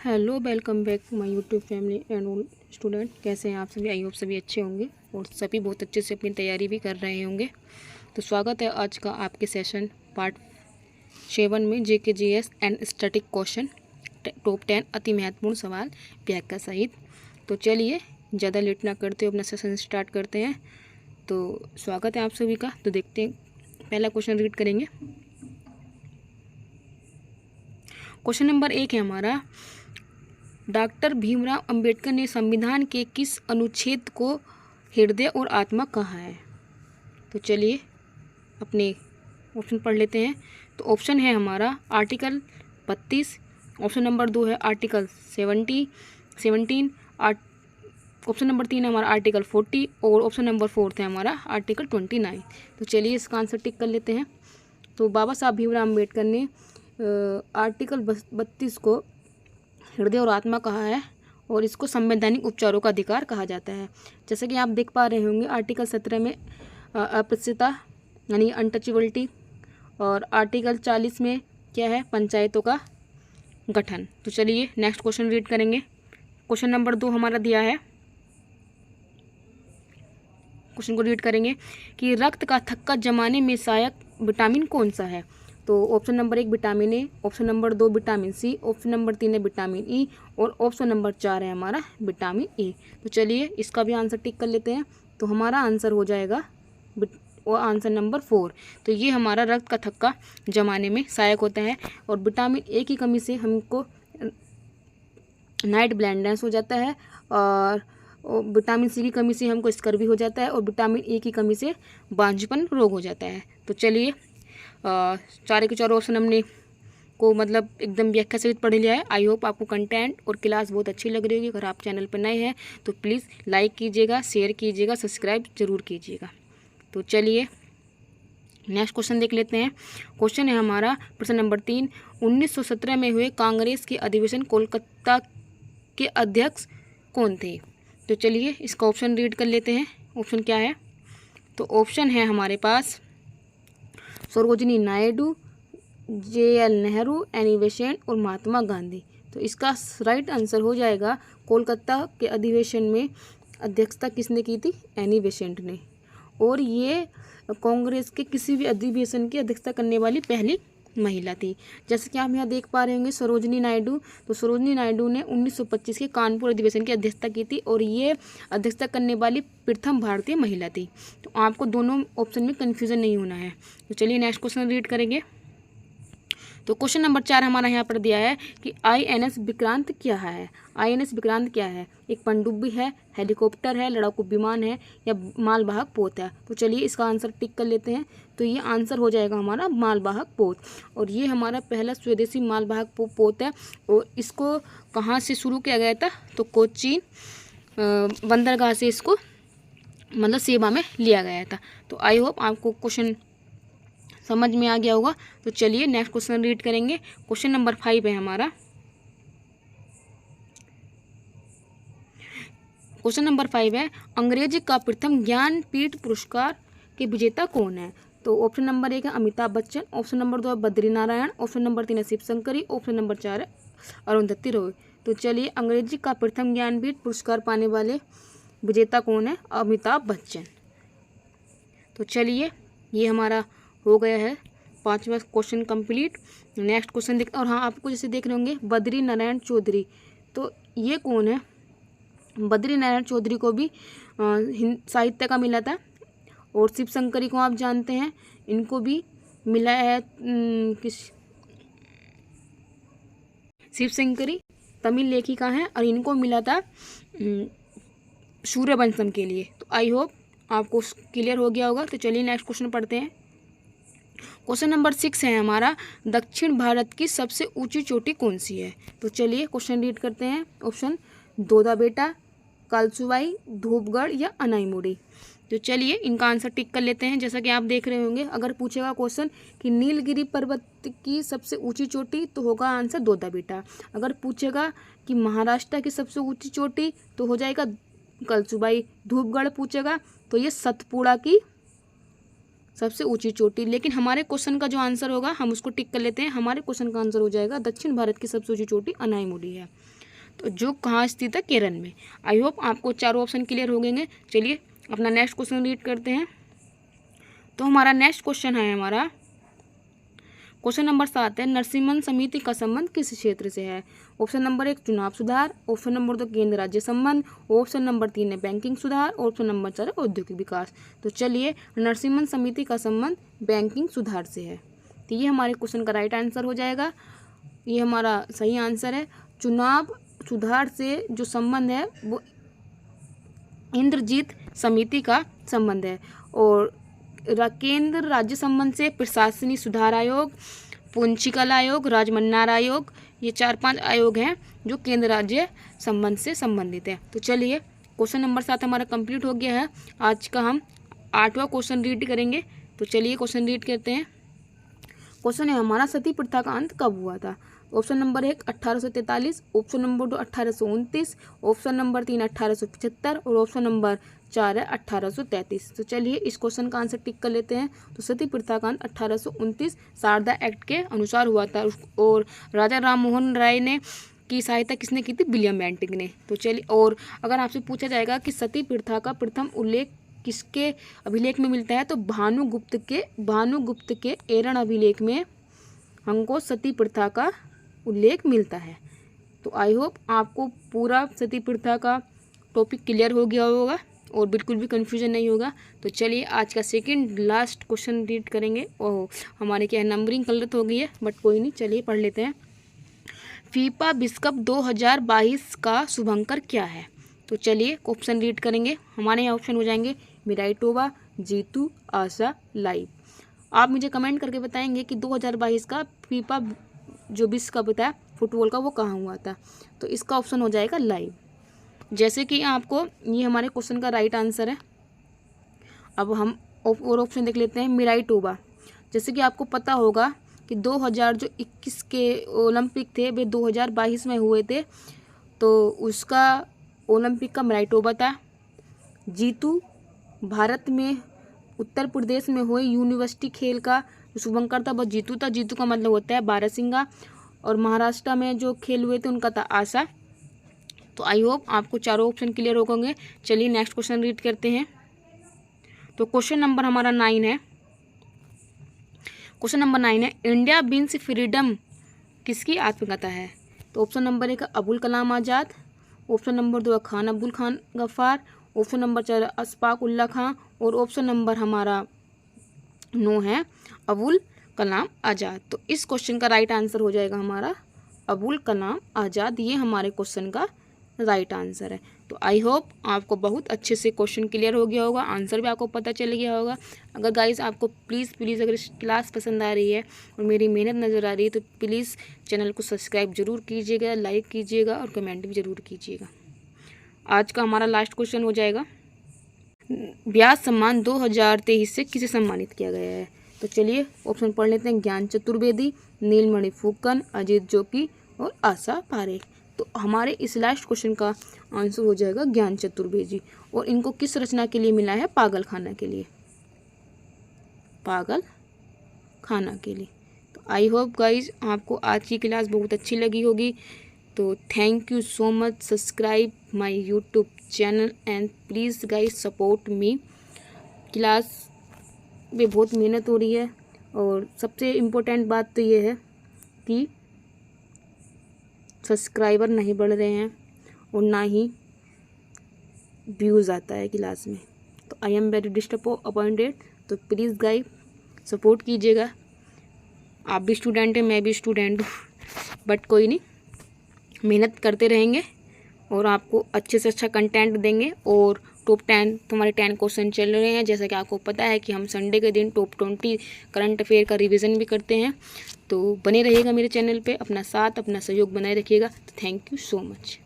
Hello, welcome back my YouTube family and all student. कैसे हैं आप सभी? आई होप सभी अच्छे होंगे और सभी बहुत अच्छे से अपनी तैयारी भी कर रहे होंगे। तो स्वागत है आज का आपके सेशन पार्ट 7 में JKGS and static question top 10 अति महत्वपूर्ण सवाल व्याख्या सहित। तो चलिए ज़्यादा लेट ना करते हुए अपना सेशन स्टार्ट करते हैं। तो स्वागत है आप सभी का। तो देखते हैं, पहला क्वेश्चन रीड करेंगे। क्वेश्चन नंबर 1 है हमारा, डॉक्टर भीमराव अंबेडकर ने संविधान के किस अनुच्छेद को हृदय और आत्मा कहा है? तो चलिए अपने ऑप्शन पढ़ लेते हैं। तो ऑप्शन है हमारा आर्टिकल 32, ऑप्शन नंबर 2 है आर्टिकल 17, ऑप्शन नंबर 3 है हमारा आर्टिकल 40 और ऑप्शन नंबर 4 है हमारा आर्टिकल 29। तो चलिए इसका आंसर टिक कर लेते हैं। तो बाबा साहब भीमराव अम्बेडकर ने आर्टिकल 32 को हृदय और आत्मा कहा है और इसको संवैधानिक उपचारों का अधिकार कहा जाता है। जैसे कि आप देख पा रहे होंगे आर्टिकल 17 में अस्पृश्यता यानी अनटचेबिलिटी, और आर्टिकल 40 में क्या है, पंचायतों का गठन। तो चलिए नेक्स्ट क्वेश्चन रीड करेंगे। क्वेश्चन नंबर 2 हमारा दिया है, क्वेश्चन को रीड करेंगे कि रक्त का थक्का जमाने में सहायक विटामिन कौन सा है? तो option number 1 vitamin A, option number 2 vitamin C, option number 3 है विटामिन ई और ऑप्शन नंबर 4 है हमारा विटामिन ए। तो चलिए इसका भी आंसर टिक कर लेते हैं। तो हमारा आंसर हो जाएगा वो आंसर नंबर 4। तो ये हमारा रक्त का थक्का जमाने में सहायक होता है और विटामिन ए की कमी से हमको नाइट ब्लाइंडनेस हो जाता है, और विटामिन सी की कमी से हमको स्कर्वी हो जाता है और विटामिन ए की कमी से बांझपन रोग हो जाता है। तो चलिए चारों के चारों ऑप्शन हमने को मतलब एकदम व्याख्या सहित पढ़ लिया है। आई होप आपको कंटेंट और क्लास बहुत अच्छी लग रही होगी। अगर आप चैनल पर नए हैं तो प्लीज़ लाइक कीजिएगा, शेयर कीजिएगा, सब्सक्राइब जरूर कीजिएगा। तो चलिए नेक्स्ट क्वेश्चन देख लेते हैं। क्वेश्चन है हमारा प्रश्न नंबर 3, 1917 में हुए कांग्रेस के अधिवेशन कोलकाता के अध्यक्ष कौन थे? तो चलिए इसका ऑप्शन रीड कर लेते हैं। ऑप्शन क्या है? तो ऑप्शन है हमारे पास Sarojini Naidu, JL Nehru, Annie Besant और महात्मा गांधी। तो इसका राइट आंसर हो जाएगा कोलकाता के अधिवेशन में अध्यक्षता किसने की थी? एनी बेसेंट ने। और ये कांग्रेस के किसी भी अधिवेशन की अध्यक्षता करने वाली पहली महिला थी। जैसे कि आप यहाँ देख पा रहे होंगे सरोजिनी नायडू, तो सरोजिनी नायडू ने 1925 के कानपुर अधिवेशन की अध्यक्षता की थी और ये अध्यक्षता करने वाली प्रथम भारतीय महिला थी। तो आपको दोनों ऑप्शन में कन्फ्यूज़न नहीं होना है। तो चलिए नेक्स्ट क्वेश्चन रीड करेंगे। तो क्वेश्चन नंबर 4 हमारा यहाँ पर दिया है कि INS विक्रांत क्या है? INS विक्रांत क्या है? एक पनडुब्बी है, हेलीकॉप्टर है, लड़ाकू विमान है या मालवाहक पोत है? तो चलिए इसका आंसर टिक कर लेते हैं। तो ये आंसर हो जाएगा हमारा मालवाहक पोत, और ये हमारा पहला स्वदेशी मालवाहक पोत है। और इसको कहाँ से शुरू किया गया था? तो कोचीन बंदरगाह से इसको मतलब सेवा में लिया गया था। तो आई होप आपको क्वेश्चन समझ में आ गया होगा। तो चलिए नेक्स्ट क्वेश्चन रीड करेंगे। क्वेश्चन नंबर 5 है हमारा। क्वेश्चन नंबर 5 है, अंग्रेजी का प्रथम ज्ञानपीठ पुरस्कार के विजेता कौन है? तो ऑप्शन नंबर 1 है अमिताभ बच्चन, ऑप्शन नंबर 2 है बद्री नारायण, ऑप्शन नंबर 3 है शिव शंकरी, ऑप्शन नंबर 4 है अरुंधति रॉय। तो चलिए अंग्रेजी का प्रथम ज्ञानपीठ पुरस्कार पाने वाले विजेता कौन है? अमिताभ बच्चन। तो चलिए ये हमारा हो गया है 5वां क्वेश्चन कंप्लीट। नेक्स्ट क्वेश्चन देख, और हाँ आपको जैसे देख रहे होंगे बद्री नारायण चौधरी, तो ये कौन है? बद्री नारायण चौधरी को भी साहित्य का मिला था, और शिव शंकरी को आप जानते हैं, इनको भी मिला है किस शिव शंकरी तमिल लेखिका हैं और इनको मिला था सूर्यवंशम के लिए। तो आई होप आपको क्लियर हो गया होगा। तो चलिए नेक्स्ट क्वेश्चन पढ़ते हैं। क्वेश्चन नंबर 6 है हमारा, दक्षिण भारत की सबसे ऊंची चोटी कौन सी है? तो चलिए क्वेश्चन रीड करते हैं। ऑप्शन दोदा बेटा, कालसुवाई, धूपगढ़ या अनाईमुड़ी। तो चलिए इनका आंसर टिक कर लेते हैं। जैसा कि आप देख रहे होंगे, अगर पूछेगा क्वेश्चन कि नीलगिरी पर्वत की सबसे ऊंची चोटी, तो होगा आंसर दोदा बेटा। अगर पूछेगा कि महाराष्ट्र की सबसे ऊंची चोटी, तो हो जाएगा कलसुबाई। धूपगढ़ पूछेगा तो ये सतपुड़ा की सबसे ऊंची चोटी। लेकिन हमारे क्वेश्चन का जो आंसर होगा हम उसको टिक कर लेते हैं। हमारे क्वेश्चन का आंसर हो जाएगा दक्षिण भारत की सबसे ऊंची चोटी अनाईमुड़ी है। तो जो कहाँ स्थित है? केरल में। आई होप आपको चारों ऑप्शन क्लियर हो गए। चलिए अपना नेक्स्ट क्वेश्चन रीड करते हैं। तो हमारा नेक्स्ट क्वेश्चन है हमारा क्वेश्चन नंबर 7 है, नरसिम्हन समिति का संबंध किस क्षेत्र से है? ऑप्शन नंबर 1 चुनाव सुधार, ऑप्शन नंबर 2 केंद्र राज्य संबंध, ऑप्शन नंबर 3 है बैंकिंग सुधार, ऑप्शन नंबर 4 है औद्योगिक विकास। तो चलिए नरसिम्हन समिति का संबंध बैंकिंग सुधार से है। तो ये हमारे क्वेश्चन का राइट आंसर हो जाएगा। ये हमारा सही आंसर है। चुनाव सुधार से जो संबंध है वो इंद्रजीत समिति का संबंध है, और केंद्र राज्य संबंध से प्रशासनिक सुधार आयोग, पूंजीकल आयोग, राजमन्नार आयोग, ये 4-5 आयोग हैं जो केंद्र राज्य संबंध से संबंधित है। तो चलिए क्वेश्चन नंबर 7 हमारा कंप्लीट हो गया है। आज का हम 8वां क्वेश्चन रीड करेंगे। तो चलिए क्वेश्चन रीड करते हैं। क्वेश्चन है हमारा, सती प्रथा का अंत कब हुआ था? Option number 1 1843, option number 2 1829, option number 3 1875 और ऑप्शन नंबर 4 है 1833। तो चलिए इस क्वेश्चन का आंसर टिक कर लेते हैं। तो सती प्रथा का अंत 1829 शारदा एक्ट के अनुसार हुआ था, और राजा राम मोहन राय ने की सहायता किसने की थी? विलियम बेंटिक ने। तो चलिए, और अगर आपसे पूछा जाएगा कि सती प्रथा का प्रथम उल्लेख किसके अभिलेख में मिलता है, तो भानुगुप्त के एरन अभिलेख में हमको सती प्रथा का उल्लेख मिलता है। तो आई होप आपको पूरा सती प्रथा का टॉपिक क्लियर हो गया होगा और बिल्कुल भी कन्फ्यूजन नहीं होगा। तो चलिए आज का सेकंड लास्ट क्वेश्चन रीड करेंगे। और हमारे क्या है, नंबरिंग गलत हो गई है, बट कोई नहीं, चलिए पढ़ लेते हैं। फीफा विश्व कप 2022 का शुभंकर क्या है? तो चलिए ऑप्शन रीड करेंगे। हमारे यहाँ ऑप्शन हो जाएंगे मिराइटोवा, जीतू, आशा, लाइव। आप मुझे कमेंट करके बताएंगे कि 2022 का फीफा जो विश्व कप था फुटबॉल का वो कहाँ हुआ था। तो इसका ऑप्शन हो जाएगा लाइव। जैसे कि आपको ये हमारे क्वेश्चन का राइट आंसर है। अब हम और ऑप्शन देख लेते हैं। मिराइटोवा, जैसे कि आपको पता होगा कि 2021 के ओलंपिक थे वे 2022 में हुए थे, तो उसका ओलंपिक का मिराइटोवा था। जीतू भारत में उत्तर प्रदेश में हुए यूनिवर्सिटी खेल का शुभंकर था, बस जीतू था। जीतू का मतलब होता है बारहसिंगा। और महाराष्ट्र में जो खेल हुए थे उनका था आशा। तो आई होप आपको चारों ऑप्शन क्लियर हो गए। चलिए नेक्स्ट क्वेश्चन रीड करते हैं। तो क्वेश्चन नंबर हमारा 9 है। क्वेश्चन नंबर 9 है, इंडिया विंस फ्रीडम किसकी आत्मकथा है? तो option number 1 Abul Kalam Azad, option number 2 Khan Abdul Khan Ghaffar, option number 4 Ashfaq Ulla Khan और ऑप्शन नंबर हमारा 9 है अबुल कलाम आज़ाद। तो इस क्वेश्चन का राइट आंसर हो जाएगा हमारा अबुल कलाम आज़ाद। ये हमारे क्वेश्चन का राइट आंसर है। तो आई होप आपको बहुत अच्छे से क्वेश्चन क्लियर हो गया होगा, आंसर भी आपको पता चल गया होगा। अगर गाइस आपको प्लीज़ अगर क्लास पसंद आ रही है और मेरी मेहनत नज़र आ रही है तो प्लीज़ चैनल को सब्सक्राइब ज़रूर कीजिएगा, लाइक कीजिएगा और कमेंट भी ज़रूर कीजिएगा। आज का हमारा लास्ट क्वेश्चन हो जाएगा, व्यास सम्मान 2023 से किसे सम्मानित किया गया है? तो चलिए ऑप्शन पढ़ लेते हैं। ज्ञान चतुर्वेदी, नीलमणि फुकन, अजीत जोगी और आशा पारेख। तो हमारे इस लास्ट क्वेश्चन का आंसर हो जाएगा ज्ञान चतुर्वेदी। और इनको किस रचना के लिए मिला है? पागल खाना के लिए, पागल खाना के लिए। तो आई होप गाइज आपको आज की क्लास बहुत अच्छी लगी होगी। तो thank you so much, subscribe my YouTube channel and please guys support me. Class में बहुत मेहनत हो रही है और सबसे इम्पोर्टेंट बात तो ये है कि सब्सक्राइबर नहीं बढ़ रहे हैं और ना ही व्यूज़ आता है क्लास में। तो आई एम वेरी डिसअपॉइंटेड। तो प्लीज़ गाइज सपोर्ट कीजिएगा। आप भी स्टूडेंट हैं, मैं भी स्टूडेंट हूँ, बट कोई नहीं, मेहनत करते रहेंगे और आपको अच्छे से अच्छा कंटेंट देंगे। और टॉप 10 हमारे 10 क्वेश्चन चल रहे हैं। जैसा कि आपको पता है कि हम संडे के दिन टॉप 20 करंट अफेयर का रिवीजन भी करते हैं। तो बने रहिएगा मेरे चैनल पे, अपना साथ अपना सहयोग बनाए रखिएगा। तो थैंक यू सो मच।